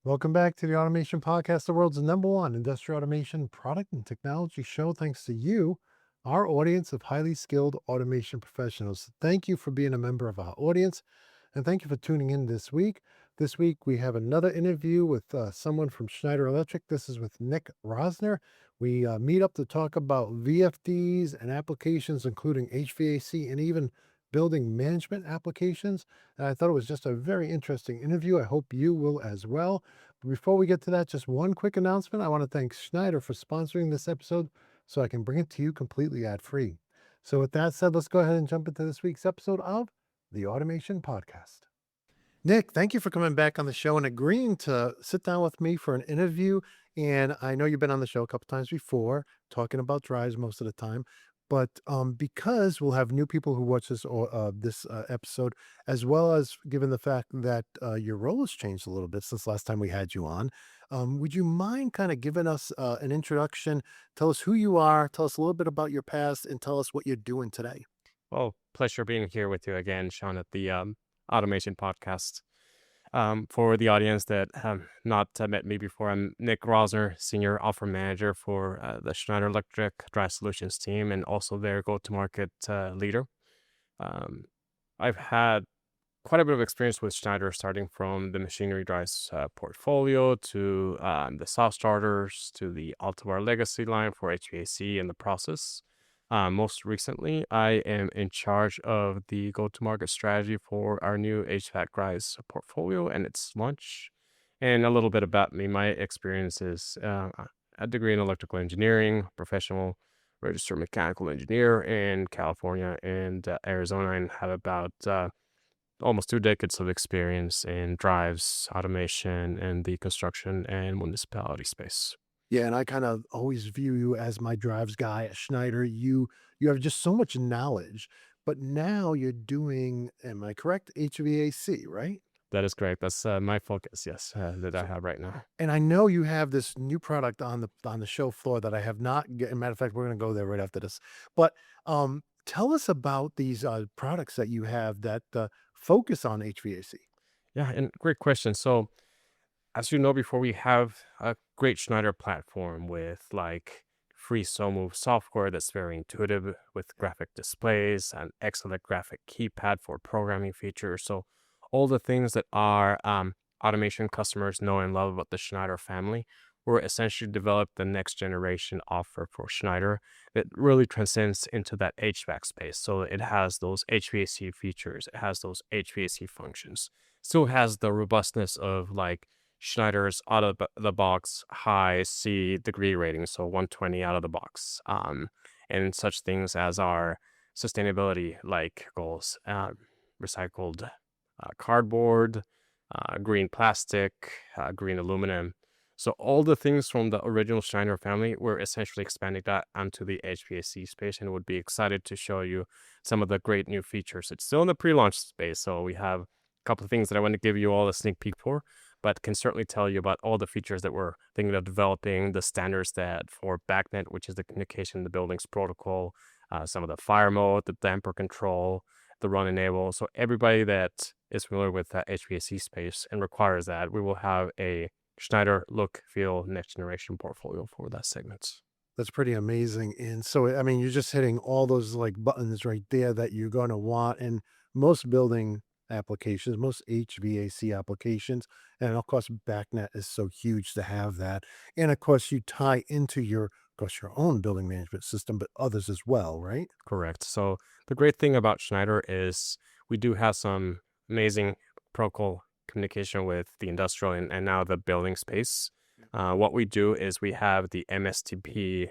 Welcome back to the Automation Podcast, the world's number one industrial automation product and technology show. Thanks to you, our audience of highly skilled automation professionals. Thank you for being a member of our audience, and thank you for tuning in this week. This week, we have another interview with someone from Schneider Electric. This is with Nick Rosner. We meet up to talk about VFDs and applications, including HVAC and even building management applications. And I thought it was just a very interesting interview. I hope you will as well. But before we get to that, just one quick announcement. I want to thank Schneider for sponsoring this episode so I can bring it to you completely ad-free. So with that said, let's go ahead and jump into this week's episode of the Automation Podcast. Nick, thank you for coming back on the show and agreeing to sit down with me for an interview. And I know you've been on the show a couple times before, talking about drives most of the time. But because we'll have new people who watch this episode, as well as given the fact that your role has changed a little bit since last time we had you on, would you mind kind of giving us an introduction? Tell us who you are, tell us a little bit about your past, and tell us what you're doing today. Well, pleasure being here with you again, Sean, at the Automation Podcast. For the audience that have not met me before, I'm Nick Rosner, Senior Offer Manager for the Schneider Electric Drive Solutions team and also their go-to-market leader. Um, I've had quite a bit of experience with Schneider, starting from the machinery drives portfolio to the soft starters to the Altivar Legacy line for HVAC and the process. Most recently, I am in charge of the go-to-market strategy for our new HVAC drives portfolio and its launch. And a little bit about me, my experience is a degree in electrical engineering, professional registered mechanical engineer in California and Arizona, and have about almost 2 decades of experience in drives, automation, and the construction and municipality space. Yeah, and I kind of always view you as my drives guy at Schneider. You have just so much knowledge, but now you're doing, am I correct? HVAC, right? That is correct. That's my focus, yes, that I So, have right now. and I know you have this new product on the show floor that I have not. Matter of fact, we're going to go there right after this. But tell us about these products that you have that focus on HVAC. Yeah, and great question. So, as you know, before we have a great Schneider platform with like free SoMove software that's very intuitive with graphic displays and excellent graphic keypad for programming features. So, all the things that our automation customers know and love about the Schneider family, we're essentially developed the next generation offer for Schneider that really transcends into that HVAC space. So, it has those HVAC features, it has those HVAC functions, still has the robustness of like Schneider's out of the box high C degree rating, so 120 out of the box, and such things as our sustainability like goals, recycled cardboard, green plastic, green aluminum. So all the things from the original Schneider family, we're essentially expanding that onto the HVAC space, and would be excited to show you some of the great new features. It's still in the pre-launch space, so we have a couple of things that I want to give you all a sneak peek for, but can certainly tell you about all the features that we're thinking of developing, the standards that for BACnet, which is the communication in the buildings protocol, some of the fire mode, the damper control, the run enable. So everybody that is familiar with that HVAC space and requires that, we will have a Schneider look, feel, next generation portfolio for that segment. That's pretty amazing. And so, I mean, you're just hitting all those like buttons right there that you're going to want in most building applications, most HVAC applications. And of course, BACnet is so huge to have that. And of course, you tie into of course, your own building management system, but others as well, right? Correct. So the great thing about Schneider is we do have some amazing protocol communication with the industrial and now the building space. What we do is we have the MSTP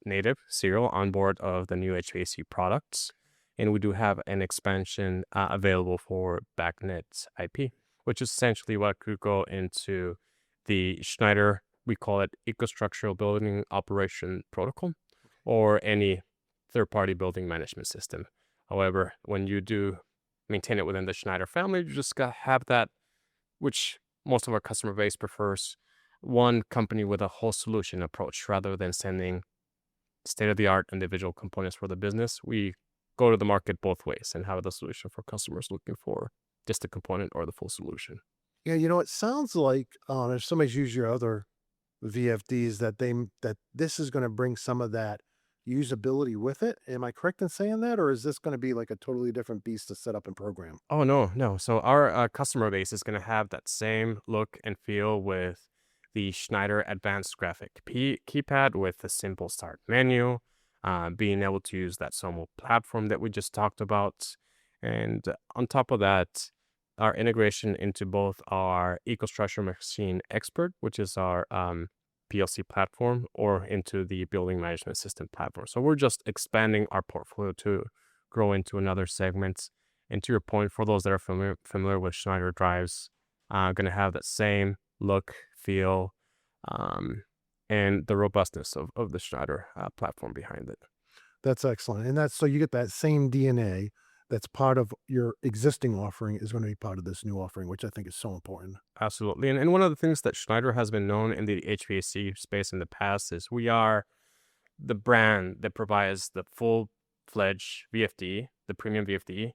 native serial on board of the new HVAC products, and we do have an expansion available for BACnet IP, which is essentially what could go into the Schneider. We call it EcoStructural Building Operation Protocol, or any third-party building management system. However, when you do maintain it within the Schneider family, you just got have that, which most of our customer base prefers, one company with a whole solution approach rather than sending state-of-the-art individual components for the business. We go to the market both ways and have the solution for customers looking for just the component or the full solution. Yeah, you know, it sounds like if somebody's used your other VFDs that this is going to bring some of that usability with it. Am I correct in saying that, or is this going to be like a totally different beast to set up and program? Oh, no, no. So our customer base is going to have that same look and feel with the Schneider Advanced Graphic keypad with a simple start menu, being able to use that SOMO platform that we just talked about. And on top of that, our integration into both our EcoStruxure Machine Expert, which is our PLC platform, or into the Building Management System platform. So we're just expanding our portfolio to grow into another segment. And to your point, for those that are familiar with Schneider drives, going to have that same look, feel, um, and the robustness of the Schneider platform behind it. That's excellent. And that's so you get that same DNA that's part of your existing offering is going to be part of this new offering, which I think is so important. Absolutely. And one of the things that Schneider has been known in the HVAC space in the past is we are the brand that provides the full-fledged VFD, the premium VFD,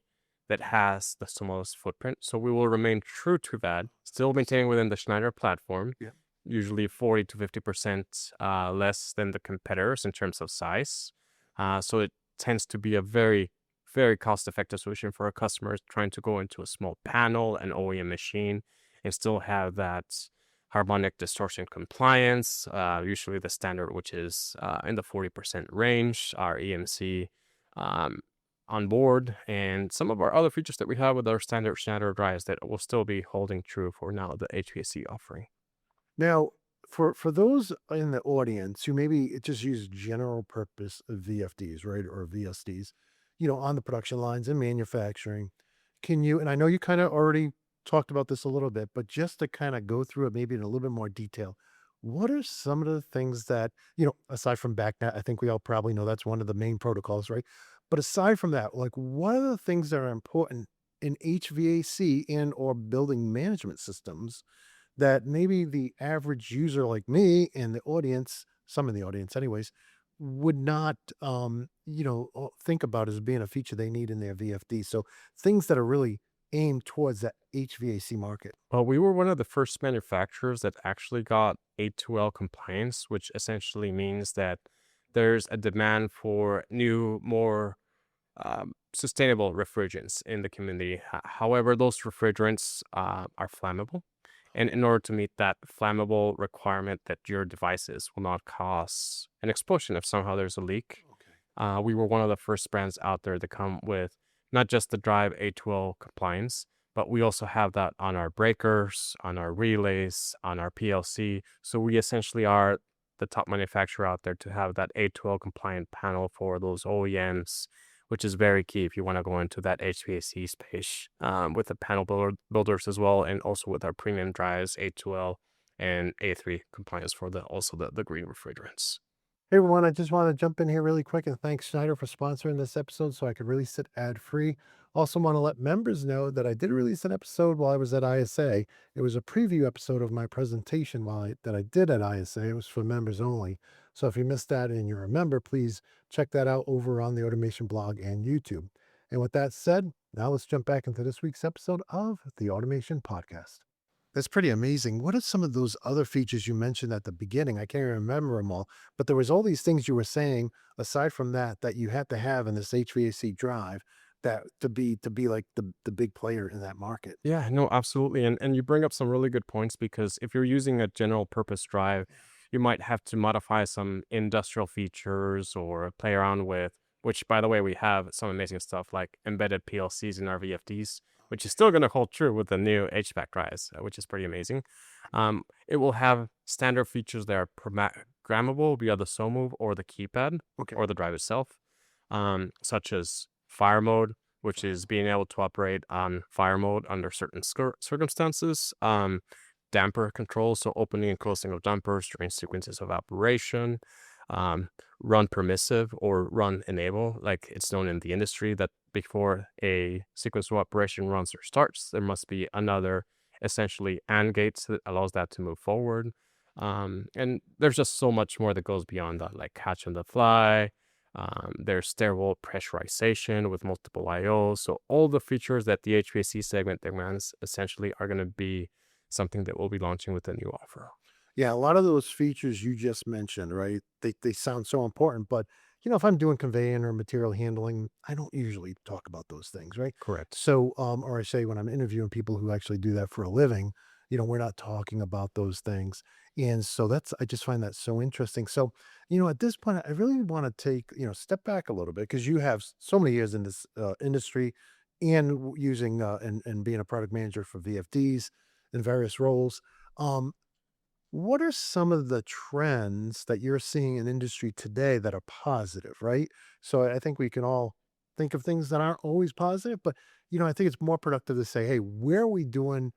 that has the smallest footprint. So we will remain true to that, still maintaining within the Schneider platform, Yeah. usually 40 to 50% less than the competitors in terms of size. So it tends to be a very, very cost-effective solution for our customers trying to go into a small panel, an OEM machine, and still have that harmonic distortion compliance, usually the standard, which is in the 40% range, our EMC um, on board, and some of our other features that we have with our standard Schneider drives that will still be holding true for now the HVAC offering. Now, for those in the audience who maybe just use general purpose VFDs, right, or VSDs, you know, on the production lines in manufacturing, can you? And I know you kind of already talked about this a little bit, but just to kind of go through it maybe in a little bit more detail, what are some of the things that you know aside from backnet? I think we all probably know that's one of the main protocols, right? But aside from that, like what are the things that are important in HVAC and or building management systems that maybe the average user like me and the audience, some in the audience anyways, would not, think about as being a feature they need in their VFD. So things that are really aimed towards that HVAC market. Well, we were one of the first manufacturers that actually got A2L compliance, which essentially means that there's a demand for new, more sustainable refrigerants in the community. However, those refrigerants are flammable. And in order to meet that flammable requirement that your devices will not cause an explosion if somehow there's a leak, Okay. we were one of the first brands out there to come with not just the drive A2L compliance, but we also have that on our breakers, on our relays, on our PLC. So we essentially are the top manufacturer out there to have that A2L compliant panel for those OEMs, which is very key if you want to go into that HVAC space with the panel builders as well, and also with our premium drives, A2L and A3 compliance for the green refrigerants. Hey everyone, I just want to jump in here really quick and thank Schneider for sponsoring this episode so I could release it ad free. Also, want to let members know that I did release an episode while I was at ISA. It was a preview episode of my presentation that I did at ISA. It was for members only. So if you missed that and you're a member, please check that out over on the Automation blog and YouTube. And with that said, now let's jump back into this week's episode of the Automation Podcast. That's pretty amazing. What are some of those other features you mentioned at the beginning? I can't remember them all, but there was all these things you were saying aside from that that you had to have in this HVAC drive that to be like the big player in that market. Yeah, no, absolutely. And you bring up some really good points because if you're using a general purpose drive, you might have to modify some industrial features or play around with, which by the way, we have some amazing stuff like embedded PLCs in our VFDs, which is still going to hold true with the new HVAC drives, which is pretty amazing. It will have standard features that are programmable via the SOMove or the keypad Okay. or the drive itself, such as fire mode, which is being able to operate on fire mode under certain circumstances. Damper control, so opening and closing of dampers during sequences of operation. Um, Run permissive or run enable, like it's known in the industry that before a sequence of operation runs or starts, there must be another essentially AND gates that allows that to move forward. And there's just so much more that goes beyond that, like catch on the fly, there's stairwell pressurization with multiple IOs. So all the features that the HVAC segment demands essentially are going to be something that we'll be launching with a new offer. Yeah, a lot of those features you just mentioned, right? They sound so important, but if I'm doing conveying or material handling, I don't usually talk about those things, right? Correct. So, or I say when I'm interviewing people who actually do that for a living, we're not talking about those things. And so I just find that so interesting. So, at this point, I really want to take, step back a little bit because you have so many years in this industry and using and being a product manager for VFDs in various roles. Um, what are some of the trends that you're seeing in industry today that are positive, right? So I think we can all think of things that aren't always positive, but I think it's more productive to say, hey, where are we doing?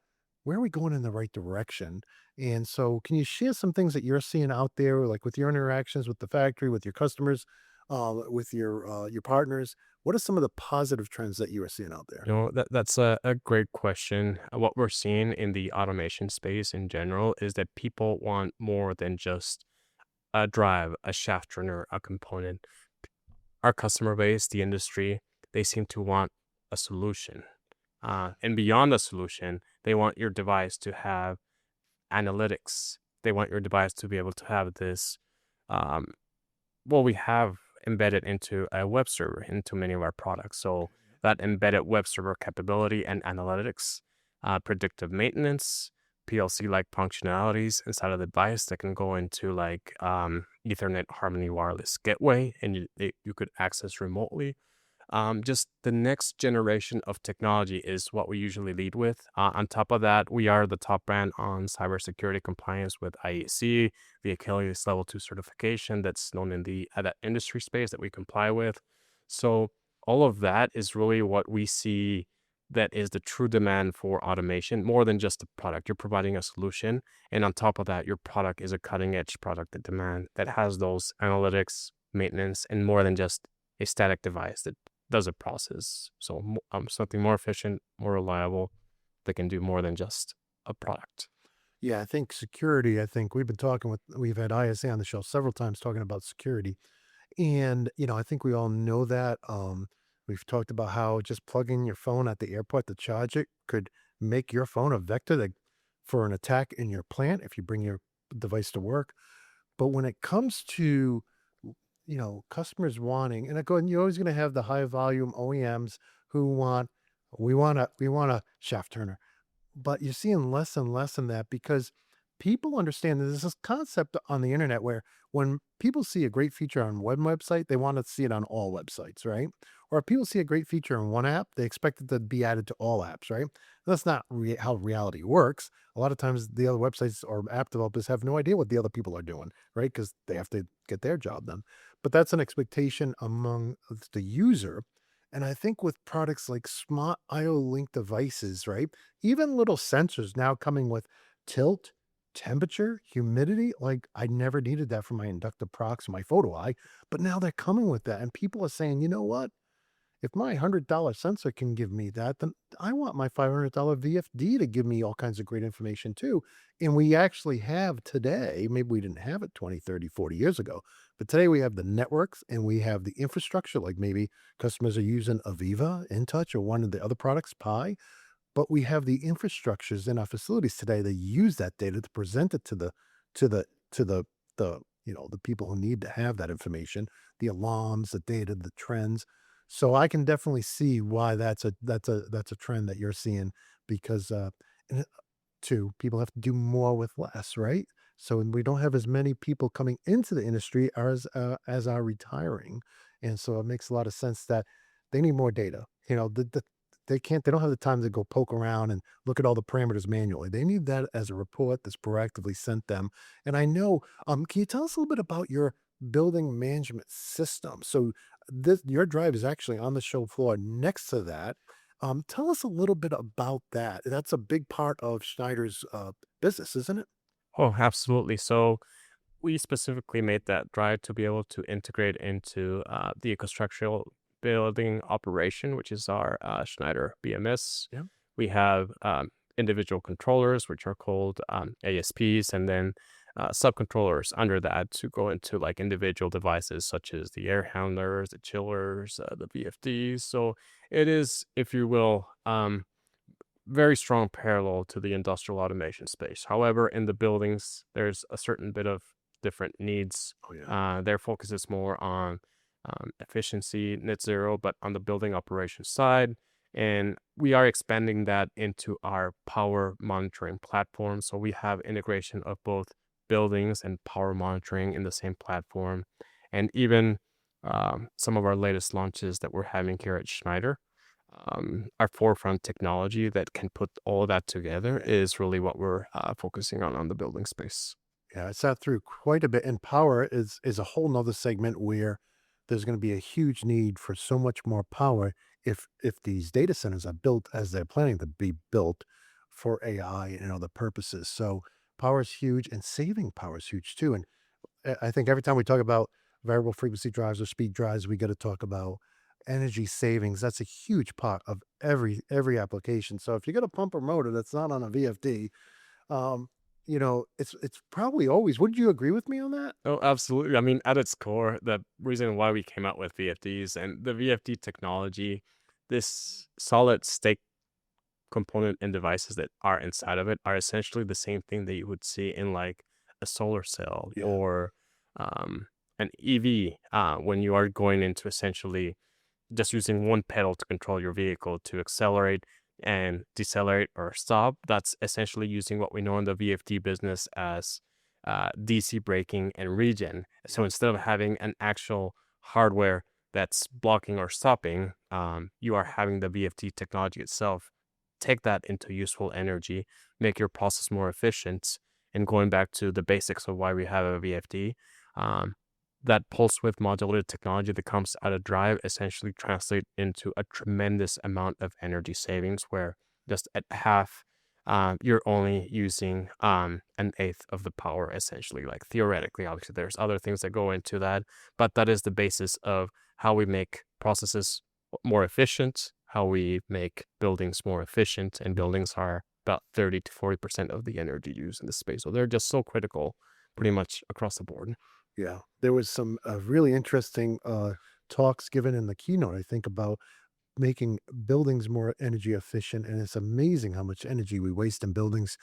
Where are we going in the right direction? And so, can you share some things that you're seeing out there, like with your interactions with the factory, with your customers, with your partners? What are some of the positive trends that you are seeing out there? That's a great question. What we're seeing in the automation space in general is that people want more than just a drive, a shaft turner, a component. Our customer base, the industry, they seem to want a solution. And beyond the solution, they want your device to have analytics. They want your device to be able to have this. Um, well, we have embedded into a web server into many of our products. So that embedded web server capability and analytics, predictive maintenance, PLC-like functionalities inside of the device that can go into like Ethernet Harmony Wireless Gateway, and you could access remotely. Just the next generation of technology is what we usually lead with. On top of that, we are the top brand on cybersecurity compliance with IEC, the Achilles Level 2 certification that's known in the that industry space that we comply with. So all of that is really what we see that is the true demand for automation, more than just a product. You're providing a solution, and on top of that, your product is a cutting edge product that demand that has those analytics, maintenance, and more than just a static device that does a process. So something more efficient, more reliable, that can do more than just a product. Yeah, I think security. I think we've had ISA on the show several times talking about security. And, I think we all know that. We've talked about how just plugging your phone at the airport to charge it could make your phone a vector for an attack in your plant if you bring your device to work. But when it comes to, customers wanting, and again, you're always going to have the high volume OEMs who we want a shaft turner, but you're seeing less and less in that because people understand that there's this concept on the internet where when people see a great feature on one website, they want to see it on all websites, right? Or if people see a great feature in one app, they expect it to be added to all apps, right? That's not how reality works. A lot of times the other websites or app developers have no idea what the other people are doing, right? Because they have to get their job done. But that's an expectation among the user. And I think with products like smart IO link devices, right? Even little sensors now coming with tilt, temperature, humidity, like I never needed that for my inductive procs, my photo eye, but now they're coming with that. And people are saying, you know what? If my $100 sensor can give me that, then I want my $500 VFD to give me all kinds of great information too. And we actually have today, maybe we didn't have it 20, 30, 40 years ago, but today we have the networks and we have the infrastructure, like maybe customers are using Aviva, InTouch, or one of the other products, Pi, but we have the infrastructures in our facilities today that use that data to present it to the people who need to have that information, the alarms, the data, the trends. So I can definitely see why that's a trend that you're seeing because and, two, people have to do more with less, right? So we don't have as many people coming into the industry as are retiring, and so it makes a lot of sense that they need more data. They don't have the time to go poke around and look at all the parameters manually. They need that as a report that's proactively sent them. And I know, can you tell us a little bit about your building management system? So this your drive is actually on the show floor next to that. Tell us a little bit about that. That's a big part of Schneider's business, isn't it? Oh, absolutely. So we specifically made that drive to be able to integrate into the constructional building operation, which is our Schneider BMS. Yeah. We have individual controllers, which are called ASPs, and then subcontrollers under that to go into like individual devices such as the air handlers, the chillers, the VFDs. So it is, if you will, very strong parallel to the industrial automation space. However, in the buildings, there's a certain bit of different needs. Oh yeah. Their focus is more on efficiency, net zero, but on the building operations side. And we are expanding that into our power monitoring platform. So we have integration of both buildings and power monitoring in the same platform. And even some of our latest launches that we're having here at Schneider, our forefront technology that can put all of that together is really what we're focusing on the building space. Yeah, I sat through quite a bit, and power is a whole nother segment where there's going to be a huge need for so much more power if these data centers are built as they're planning to be built for AI and other purposes. So power is huge, and saving power is huge too. And I think every time we talk about variable frequency drives or speed drives, we got to talk about energy savings. That's a huge part of every application. So if you got a pump or motor that's not on a VFD, um, it's probably always, wouldn't you agree with me on that? Oh, absolutely. I mean, at its core, the reason why we came out with VFDs and the VFD technology, this solid state component and devices that are inside of it are essentially the same thing that you would see in like a solar cell Yeah. or um, an EV when you are going into essentially just using one pedal to control your vehicle to accelerate and decelerate or stop. That's essentially using what we know in the VFD business as DC braking and regen. So Yeah. instead of having an actual hardware that's blocking or stopping, you are having the VFD technology itself take that into useful energy, make your process more efficient. And going back to the basics of why we have a VFD, um, that pulse width modulated technology that comes out of drive essentially translate into a tremendous amount of energy savings where just at half you're only using an eighth of the power essentially, like theoretically. Obviously there's other things that go into that, but that is the basis of how we make processes more efficient, how we make buildings more efficient, and buildings are about 30 to 40% of the energy used in the space, so they're just so critical pretty much across the board. Yeah. There was some really interesting talks given in the keynote, I think, about making buildings more energy efficient. And it's amazing how much energy we waste in buildings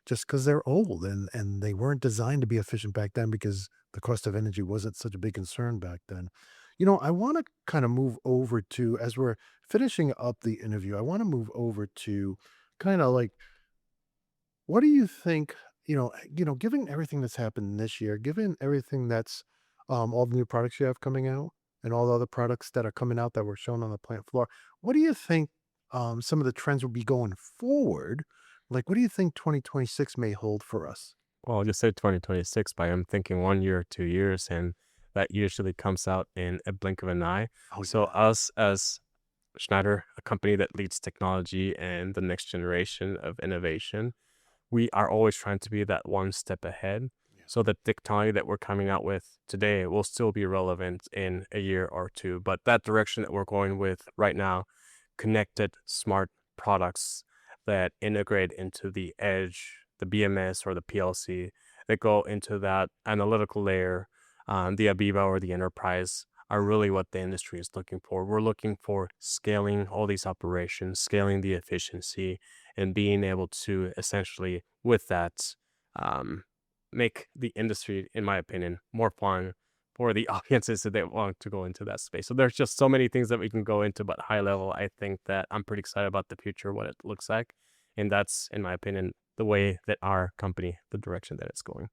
just because they're old and they weren't designed to be efficient back then because the cost of energy wasn't such a big concern back then. I want to kind of move over to, as we're finishing up the interview, I want to move over to kind of like, what do you think, given everything that's happened this year, given everything that's all the new products you have coming out and all the other products that are coming out that were shown on the plant floor, what do you think some of the trends will be going forward? Like, what do you think 2026 may hold for us? Well, I just said 2026, but I'm thinking 1 year, 2 years, and that usually comes out in a blink of an eye. Oh So yeah. us as Schneider, a company that leads technology and the next generation of innovation, we are always trying to be that one step ahead. Yeah. So the technology that we're coming out with today will still be relevant in a year or two. But that direction that we're going with right now, connected smart products that integrate into the edge, the BMS or the PLC, that go into that analytical layer, the Aviva or the enterprise are really what the industry is looking for. We're looking for scaling all these operations, scaling the efficiency, and being able to essentially, with that, um, make the industry, in my opinion, more fun for the audiences that they want to go into that space. So there's just so many things that we can go into, but high level, I think that I'm pretty excited about the future, what it looks like. And that's, in my opinion, the way that our company, the direction that it's going.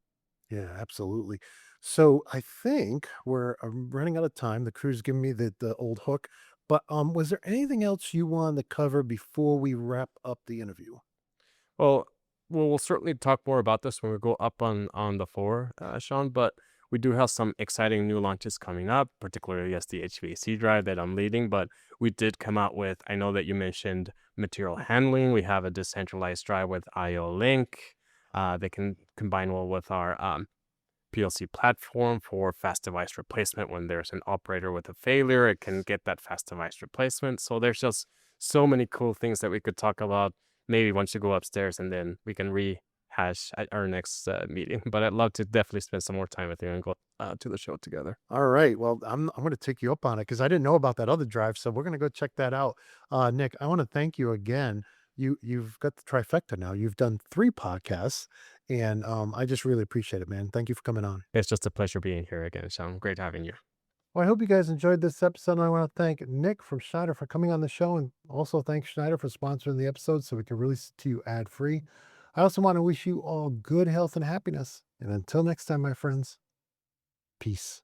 Yeah, absolutely. So I think we're running out of time. The crew's giving me the old hook. But was there anything else you wanted to cover before we wrap up the interview? Well, we'll certainly talk more about this when we go up on the floor, Sean. But we do have some exciting new launches coming up, particularly as the HVAC drive that I'm leading. But we did come out with. I know that you mentioned material handling. We have a decentralized drive with IO Link. They can combine well with our PLC platform for fast device replacement. When there's an operator with a failure, it can get that fast device replacement. So there's just so many cool things that we could talk about. Maybe once you go upstairs, and then we can rehash at our next meeting. But I'd love to definitely spend some more time with you and go to the show together. All right. Well, I'm going to take you up on it because I didn't know about that other drive. So we're going to go check that out. Nick, I want to thank you again you've got the trifecta now. You've done 3 podcasts, and, I just really appreciate it, man. Thank you for coming on. It's just a pleasure being here again, Sean. Great having you. Well, I hope you guys enjoyed this episode. I want to thank Nick from Schneider for coming on the show, and also thank Schneider for sponsoring the episode so we can release it to you ad free. I also want to wish you all good health and happiness. And until next time, my friends, peace.